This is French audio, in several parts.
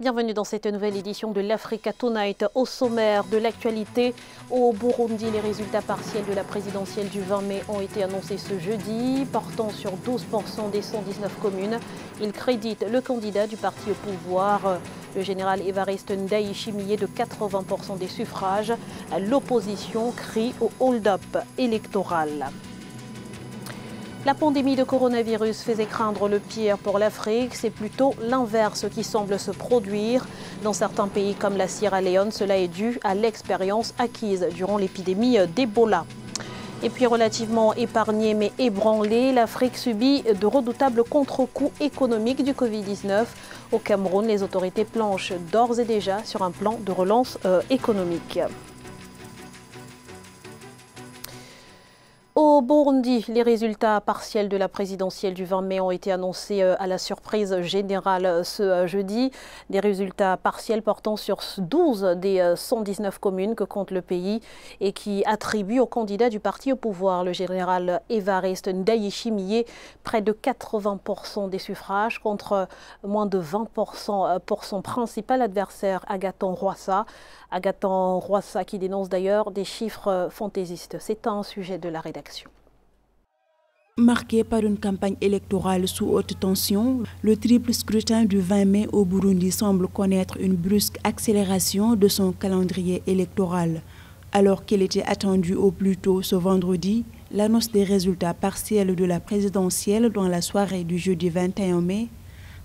Bienvenue dans cette nouvelle édition de l'Africa Tonight. Au sommaire de l'actualité, au Burundi, les résultats partiels de la présidentielle du 20 mai ont été annoncés ce jeudi, portant sur 12% des 119 communes. Ils créditent le candidat du parti au pouvoir, le général Évariste Ndayishimiye, de 80% des suffrages. L'opposition crie au hold-up électoral. La pandémie de coronavirus faisait craindre le pire pour l'Afrique. C'est plutôt l'inverse qui semble se produire. Dans certains pays comme la Sierra Leone, cela est dû à l'expérience acquise durant l'épidémie d'Ebola. Et puis relativement épargnée mais ébranlée, l'Afrique subit de redoutables contre-coups économiques du Covid-19. Au Cameroun, les autorités planchent d'ores et déjà sur un plan de relance économique. Au Burundi, les résultats partiels de la présidentielle du 20 mai ont été annoncés à la surprise générale ce jeudi. Des résultats partiels portant sur 12 des 119 communes que compte le pays et qui attribuent au candidat du parti au pouvoir, le général Évariste Ndayishimiye, près de 80% des suffrages contre moins de 20% pour son principal adversaire, Agathon Rwasa. Agathon Rwasa qui dénonce d'ailleurs des chiffres fantaisistes. C'est un sujet de la rédaction. Marqué par une campagne électorale sous haute tension, le triple scrutin du 20 mai au Burundi semble connaître une brusque accélération de son calendrier électoral. Alors qu'il était attendu au plus tôt ce vendredi, l'annonce des résultats partiels de la présidentielle dans la soirée du jeudi 21 mai,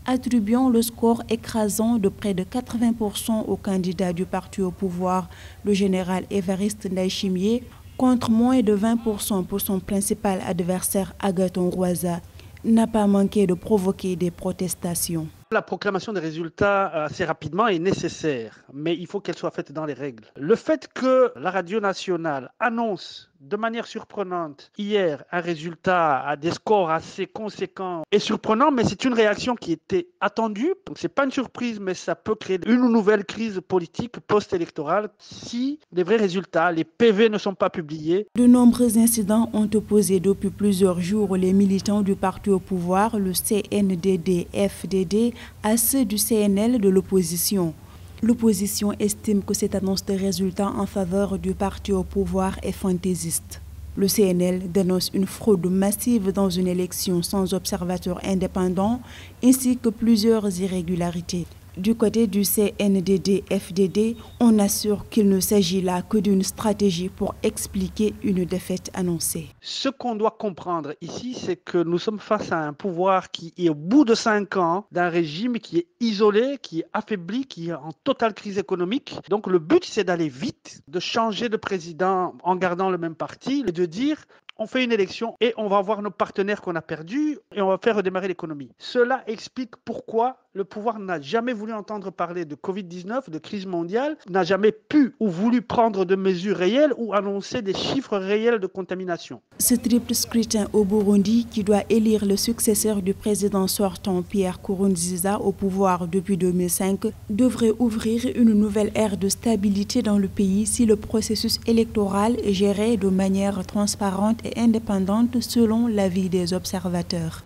attribuant le score écrasant de près de 80% au candidat du parti au pouvoir, le général Évariste Ndayishimiye, contre moins de 20% pour son principal adversaire Agathon Rwasa, n'a pas manqué de provoquer des protestations. La proclamation des résultats assez rapidement est nécessaire, mais il faut qu'elle soit faite dans les règles. Le fait que la radio nationale annonce de manière surprenante hier un résultat à des scores assez conséquents est surprenant, mais c'est une réaction qui était attendue. Donc c'est pas une surprise, mais ça peut créer une nouvelle crise politique post-électorale si les vrais résultats, les PV ne sont pas publiés. De nombreux incidents ont opposé depuis plusieurs jours les militants du parti au pouvoir, le CNDD-FDD, à ceux du CNL de l'opposition. L'opposition estime que cette annonce de résultats en faveur du parti au pouvoir est fantaisiste. Le CNL dénonce une fraude massive dans une élection sans observateur indépendant ainsi que plusieurs irrégularités. Du côté du CNDD-FDD, on assure qu'il ne s'agit là que d'une stratégie pour expliquer une défaite annoncée. Ce qu'on doit comprendre ici, c'est que nous sommes face à un pouvoir qui est au bout de 5 ans, d'un régime qui est isolé, qui est affaibli, qui est en totale crise économique. Donc le but, c'est d'aller vite, de changer de président en gardant le même parti et de dire on fait une élection et on va voir nos partenaires qu'on a perdus et on va faire redémarrer l'économie. Cela explique pourquoi le pouvoir n'a jamais voulu entendre parler de Covid-19, de crise mondiale, n'a jamais pu ou voulu prendre de mesures réelles ou annoncer des chiffres réels de contamination. Ce triple scrutin au Burundi, qui doit élire le successeur du président sortant Pierre Nkurunziza au pouvoir depuis 2005, devrait ouvrir une nouvelle ère de stabilité dans le pays si le processus électoral est géré de manière transparente et indépendante selon l'avis des observateurs.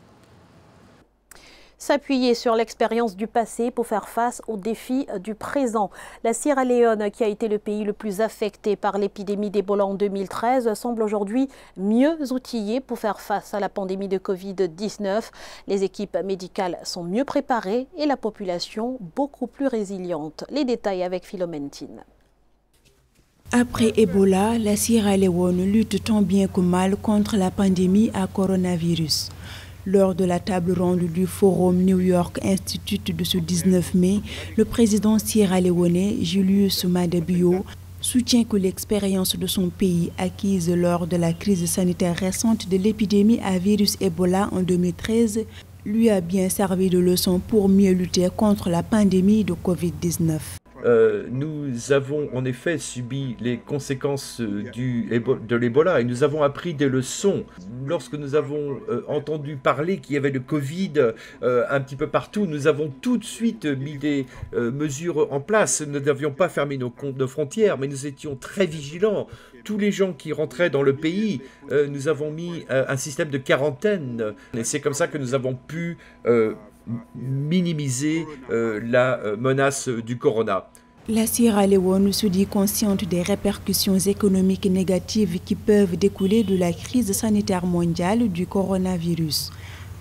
S'appuyer sur l'expérience du passé pour faire face aux défis du présent. La Sierra Leone, qui a été le pays le plus affecté par l'épidémie d'Ebola en 2013, semble aujourd'hui mieux outillée pour faire face à la pandémie de Covid-19. Les équipes médicales sont mieux préparées et la population beaucoup plus résiliente. Les détails avec Philomène Tine. Après Ebola, la Sierra Leone lutte tant bien que mal contre la pandémie à coronavirus. Lors de la table ronde du Forum New York Institute de ce 19 mai, le président sierra-léonais Julius Maada Bio soutient que l'expérience de son pays acquise lors de la crise sanitaire récente de l'épidémie à virus Ebola en 2013 lui a bien servi de leçon pour mieux lutter contre la pandémie de Covid-19. Nous avons en effet subi les conséquences de l'Ebola et nous avons appris des leçons. Lorsque nous avons entendu parler qu'il y avait le Covid un petit peu partout, nous avons tout de suite mis des mesures en place. Nous n'avions pas fermé nos frontières, mais nous étions très vigilants. Tous les gens qui rentraient dans le pays, nous avons mis un système de quarantaine. Et c'est comme ça que nous avons pu minimiser la menace du corona. La Sierra Leone se dit consciente des répercussions économiques négatives qui peuvent découler de la crise sanitaire mondiale du coronavirus.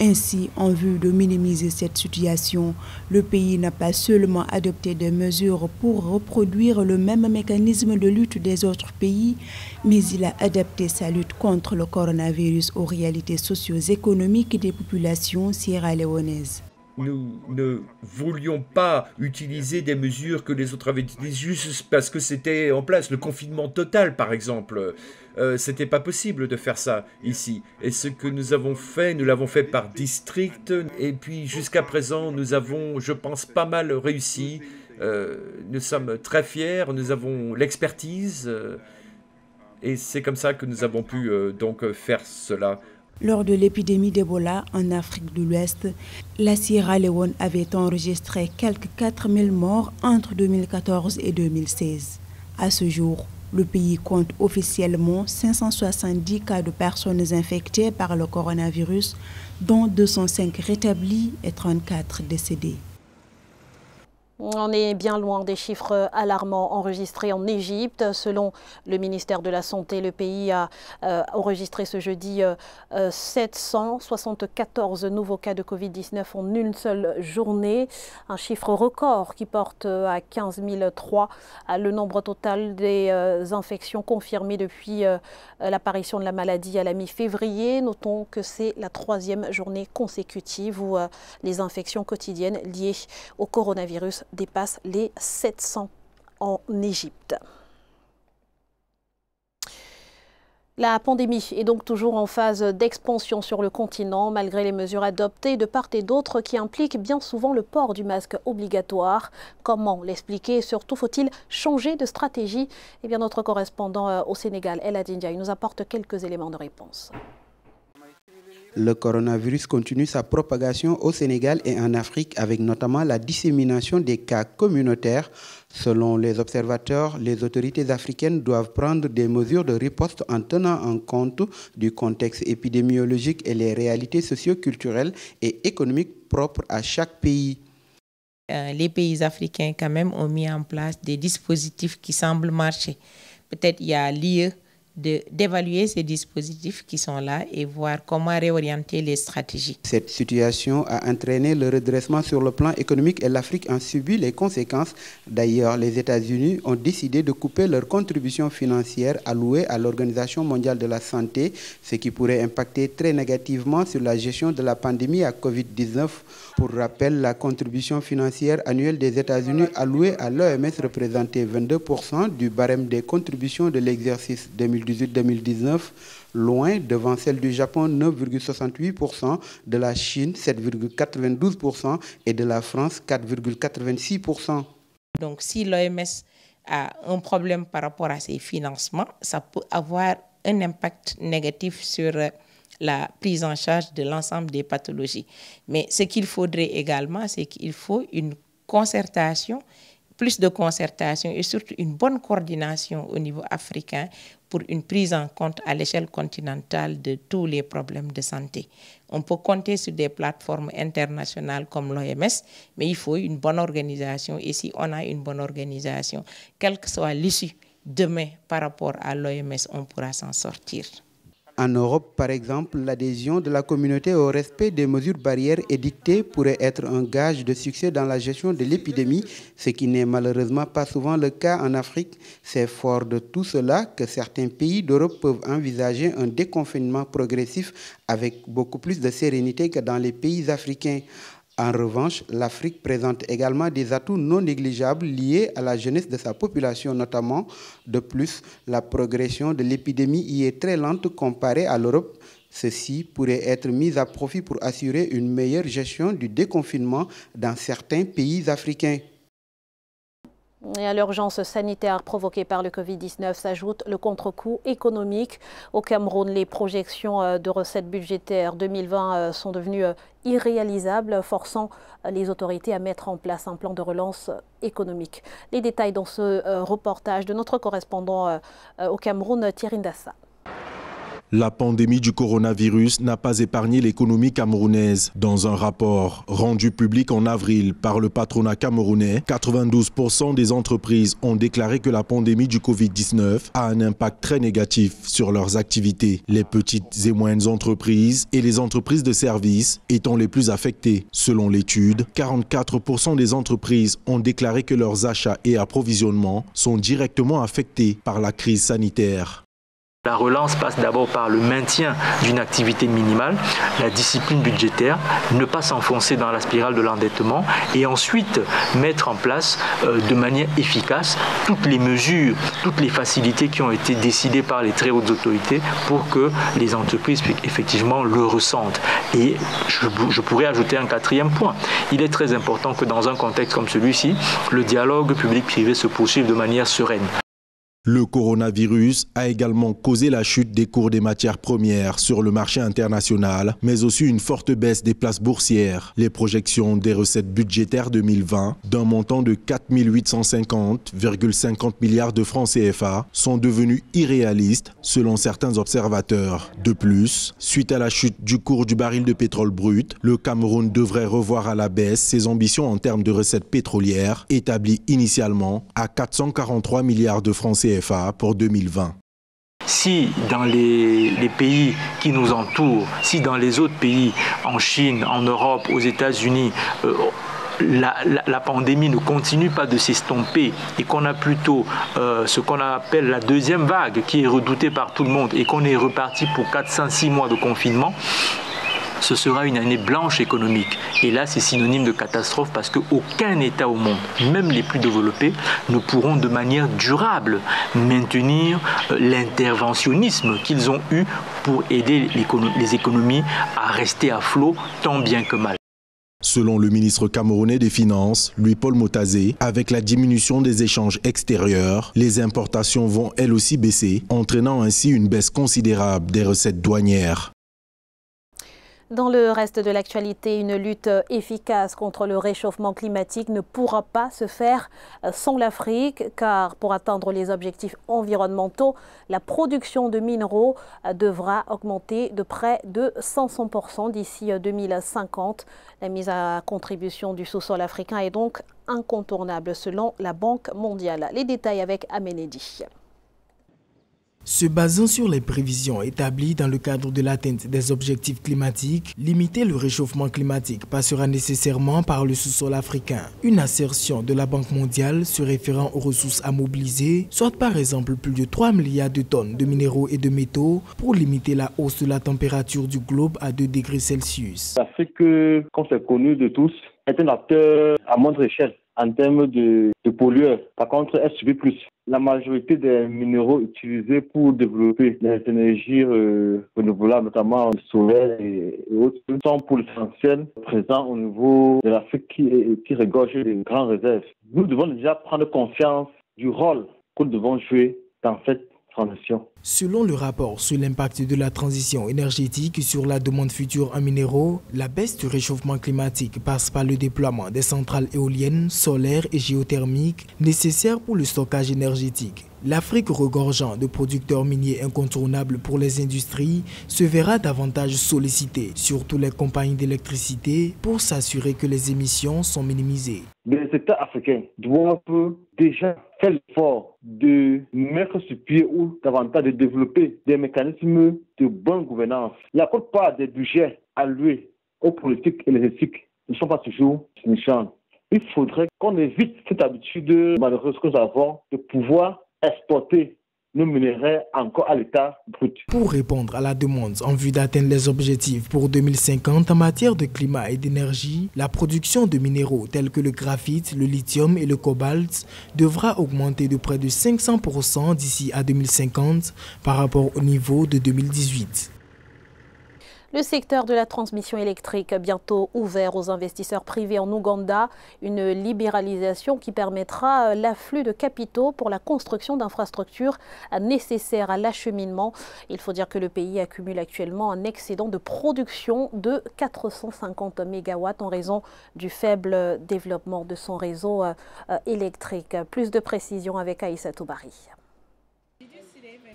Ainsi, en vue de minimiser cette situation, le pays n'a pas seulement adopté des mesures pour reproduire le même mécanisme de lutte des autres pays, mais il a adapté sa lutte contre le coronavirus aux réalités socio-économiques des populations sierra-léonaises. Nous ne voulions pas utiliser des mesures que les autres avaient utilisées juste parce que c'était en place. Le confinement total, par exemple, c'était pas possible de faire ça ici. Et ce que nous avons fait, nous l'avons fait par district. Et puis jusqu'à présent, nous avons, je pense, pas mal réussi. Nous sommes très fiers, nous avons l'expertise. Et c'est comme ça que nous avons pu donc faire cela. Lors de l'épidémie d'Ebola en Afrique de l'Ouest, la Sierra Leone avait enregistré quelques 4000 morts entre 2014 et 2016. À ce jour, le pays compte officiellement 570 cas de personnes infectées par le coronavirus, dont 205 rétablis et 34 décédés. On est bien loin des chiffres alarmants enregistrés en Égypte. Selon le ministère de la Santé, le pays a enregistré ce jeudi 774 nouveaux cas de Covid-19 en une seule journée. Un chiffre record qui porte à 15 003 le nombre total des infections confirmées depuis l'apparition de la maladie à la mi-février. Notons que c'est la 3e journée consécutive où les infections quotidiennes liées au coronavirus dépasse les 700 en Égypte. La pandémie est donc toujours en phase d'expansion sur le continent, malgré les mesures adoptées de part et d'autre qui impliquent bien souvent le port du masque obligatoire. Comment l'expliquer et surtout faut-il changer de stratégie? Eh bien, notre correspondant au Sénégal, El Hadji Ndiaye, nous apporte quelques éléments de réponse. Le coronavirus continue sa propagation au Sénégal et en Afrique avec notamment la dissémination des cas communautaires. Selon les observateurs, les autorités africaines doivent prendre des mesures de riposte en tenant en compte du contexte épidémiologique et les réalités socio-culturelles et économiques propres à chaque pays. Les pays africains quand même ont mis en place des dispositifs qui semblent marcher. Peut-être il y a lieu d'évaluer ces dispositifs qui sont là et voir comment réorienter les stratégies. Cette situation a entraîné le redressement sur le plan économique et l'Afrique en subit les conséquences. D'ailleurs, les États-Unis ont décidé de couper leur contribution financière allouée à l'Organisation mondiale de la santé, ce qui pourrait impacter très négativement sur la gestion de la pandémie à Covid-19. Pour rappel, la contribution financière annuelle des États-Unis allouée à l'OMS représentait 22% du barème des contributions de l'exercice 2018-2019, loin devant celle du Japon 9,68%, de la Chine 7,92% et de la France 4,86%. Donc si l'OMS a un problème par rapport à ses financements, ça peut avoir un impact négatif sur la prise en charge de l'ensemble des pathologies. Mais ce qu'il faudrait également, c'est qu'il faut une concertation, plus de concertation et surtout une bonne coordination au niveau africain pour une prise en compte à l'échelle continentale de tous les problèmes de santé. On peut compter sur des plateformes internationales comme l'OMS, mais il faut une bonne organisation. Et si on a une bonne organisation, quelle que soit l'issue demain par rapport à l'OMS, on pourra s'en sortir. En Europe, par exemple, l'adhésion de la communauté au respect des mesures barrières édictées pourrait être un gage de succès dans la gestion de l'épidémie, ce qui n'est malheureusement pas souvent le cas en Afrique. C'est fort de tout cela que certains pays d'Europe peuvent envisager un déconfinement progressif avec beaucoup plus de sérénité que dans les pays africains. En revanche, l'Afrique présente également des atouts non négligeables liés à la jeunesse de sa population notamment. De plus, la progression de l'épidémie y est très lente comparée à l'Europe. Ceci pourrait être mis à profit pour assurer une meilleure gestion du déconfinement dans certains pays africains. Et à l'urgence sanitaire provoquée par le Covid-19 s'ajoute le contre-coup économique. Au Cameroun, les projections de recettes budgétaires 2020 sont devenues irréalisables, forçant les autorités à mettre en place un plan de relance économique. Les détails dans ce reportage de notre correspondant au Cameroun, Thierry Ndassa. La pandémie du coronavirus n'a pas épargné l'économie camerounaise. Dans un rapport rendu public en avril par le patronat camerounais, 92% des entreprises ont déclaré que la pandémie du Covid-19 a un impact très négatif sur leurs activités. Les petites et moyennes entreprises et les entreprises de services étant les plus affectées. Selon l'étude, 44% des entreprises ont déclaré que leurs achats et approvisionnements sont directement affectés par la crise sanitaire. La relance passe d'abord par le maintien d'une activité minimale, la discipline budgétaire, ne pas s'enfoncer dans la spirale de l'endettement et ensuite mettre en place de manière efficace toutes les mesures, toutes les facilités qui ont été décidées par les très hautes autorités pour que les entreprises effectivement le ressentent. Et je pourrais ajouter un quatrième point. Il est très important que dans un contexte comme celui-ci, le dialogue public-privé se poursuive de manière sereine. Le coronavirus a également causé la chute des cours des matières premières sur le marché international, mais aussi une forte baisse des places boursières. Les projections des recettes budgétaires 2020 d'un montant de 4 850,50 milliards de francs CFA sont devenues irréalistes selon certains observateurs. De plus, suite à la chute du cours du baril de pétrole brut, le Cameroun devrait revoir à la baisse ses ambitions en termes de recettes pétrolières, établies initialement à 443 milliards de francs CFA pour 2020. Si dans les pays qui nous entourent, si dans les autres pays, en Chine, en Europe, aux États-Unis, la pandémie ne continue pas de s'estomper et qu'on a plutôt ce qu'on appelle la deuxième vague qui est redoutée par tout le monde et qu'on est reparti pour 4-5-6 mois de confinement, ce sera une année blanche économique. Et là, c'est synonyme de catastrophe parce qu'aucun État au monde, même les plus développés, ne pourront de manière durable maintenir l'interventionnisme qu'ils ont eu pour aider les économies à rester à flot tant bien que mal. Selon le ministre camerounais des Finances, Louis-Paul Motazé, avec la diminution des échanges extérieurs, les importations vont elles aussi baisser, entraînant ainsi une baisse considérable des recettes douanières. Dans le reste de l'actualité, une lutte efficace contre le réchauffement climatique ne pourra pas se faire sans l'Afrique, car pour atteindre les objectifs environnementaux, la production de minéraux devra augmenter de près de 500% d'ici 2050. La mise à contribution du sous-sol africain est donc incontournable selon la Banque mondiale. Les détails avec Aménédi. Se basant sur les prévisions établies dans le cadre de l'atteinte des objectifs climatiques, limiter le réchauffement climatique passera nécessairement par le sous-sol africain. Une assertion de la Banque mondiale se référant aux ressources à mobiliser, soit par exemple plus de 3 milliards de tonnes de minéraux et de métaux pour limiter la hausse de la température du globe à 2 degrés Celsius. L'Afrique, comme c'est connu de tous, est un acteur à moindre échelle en termes de pollueurs. Par contre, elle subit plus. La majorité des minéraux utilisés pour développer les énergies renouvelables, notamment le soleil et autres, sont pour l'essentiel présents au niveau de l'Afrique qui regorge de grandes réserves. Nous devons déjà prendre conscience du rôle que nous devons jouer dans cette transition. Selon le rapport sur l'impact de la transition énergétique sur la demande future en minéraux, la baisse du réchauffement climatique passe par le déploiement des centrales éoliennes, solaires et géothermiques nécessaires pour le stockage énergétique. L'Afrique, regorgeant de producteurs miniers incontournables pour les industries, se verra davantage sollicitée, surtout les compagnies d'électricité, pour s'assurer que les émissions sont minimisées. Les États africains doivent déjà faire l'effort de mettre sur pied ou davantage de développer des mécanismes de bonne gouvernance. La plupart des budgets alloués aux politiques énergétiques ne sont pas toujours signifiants. Il faudrait qu'on évite cette habitude malheureuse que nous avons de pouvoir exporter nos minerais encore à l'état brut. Pour répondre à la demande en vue d'atteindre les objectifs pour 2050 en matière de climat et d'énergie, la production de minéraux tels que le graphite, le lithium et le cobalt devra augmenter de près de 500% d'ici à 2050 par rapport au niveau de 2018. Le secteur de la transmission électrique bientôt ouvert aux investisseurs privés en Ouganda, une libéralisation qui permettra l'afflux de capitaux pour la construction d'infrastructures nécessaires à l'acheminement. Il faut dire que le pays accumule actuellement un excédent de production de 450 MW en raison du faible développement de son réseau électrique. Plus de précisions avec Aïssa Toubari.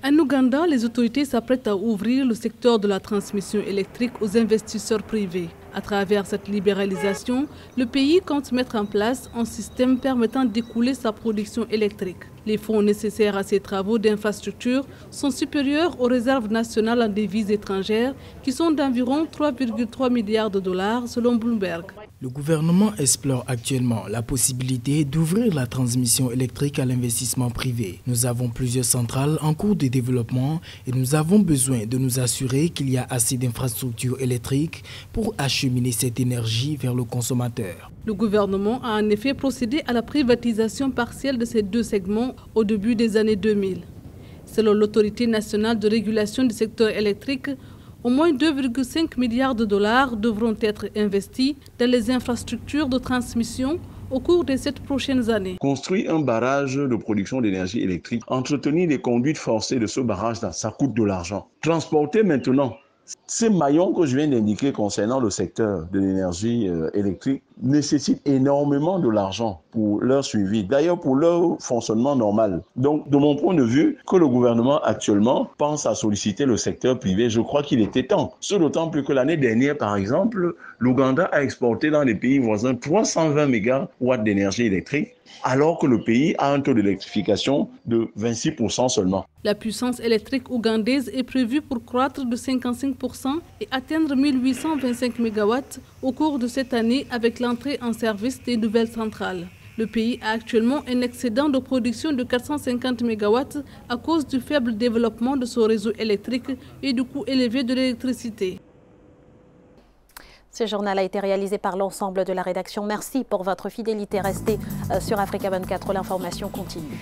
En Ouganda, les autorités s'apprêtent à ouvrir le secteur de la transmission électrique aux investisseurs privés. À travers cette libéralisation, le pays compte mettre en place un système permettant d'écouler sa production électrique. Les fonds nécessaires à ces travaux d'infrastructure sont supérieurs aux réserves nationales en devises étrangères qui sont d'environ 3,3 milliards de dollars selon Bloomberg. Le gouvernement explore actuellement la possibilité d'ouvrir la transmission électrique à l'investissement privé. Nous avons plusieurs centrales en cours de développement et nous avons besoin de nous assurer qu'il y a assez d'infrastructures électriques pour acheminer cette énergie vers le consommateur. Le gouvernement a en effet procédé à la privatisation partielle de ces deux segments au début des années 2000. Selon l'Autorité nationale de régulation du secteur électrique, au moins 2,5 milliards de dollars devront être investis dans les infrastructures de transmission au cours des 7 prochaines années. Construire un barrage de production d'énergie électrique, entretenir les conduites forcées de ce barrage, ça coûte de l'argent. Transporter maintenant ces maillons que je viens d'indiquer concernant le secteur de l'énergie électrique nécessitent énormément de l'argent pour leur suivi, d'ailleurs pour leur fonctionnement normal. Donc, de mon point de vue, que le gouvernement actuellement pense à solliciter le secteur privé, je crois qu'il était temps. Ce d'autant plus que l'année dernière, par exemple, l'Ouganda a exporté dans les pays voisins 320 mégawatts d'énergie électrique, alors que le pays a un taux d'électrification de 26% seulement. La puissance électrique ougandaise est prévue pour croître de 55% et atteindre 1825 MW au cours de cette année avec l'entrée en service des nouvelles centrales. Le pays a actuellement un excédent de production de 450 MW à cause du faible développement de son réseau électrique et du coût élevé de l'électricité. Ce journal a été réalisé par l'ensemble de la rédaction. Merci pour votre fidélité. Restez sur Africa 24, l'information continue.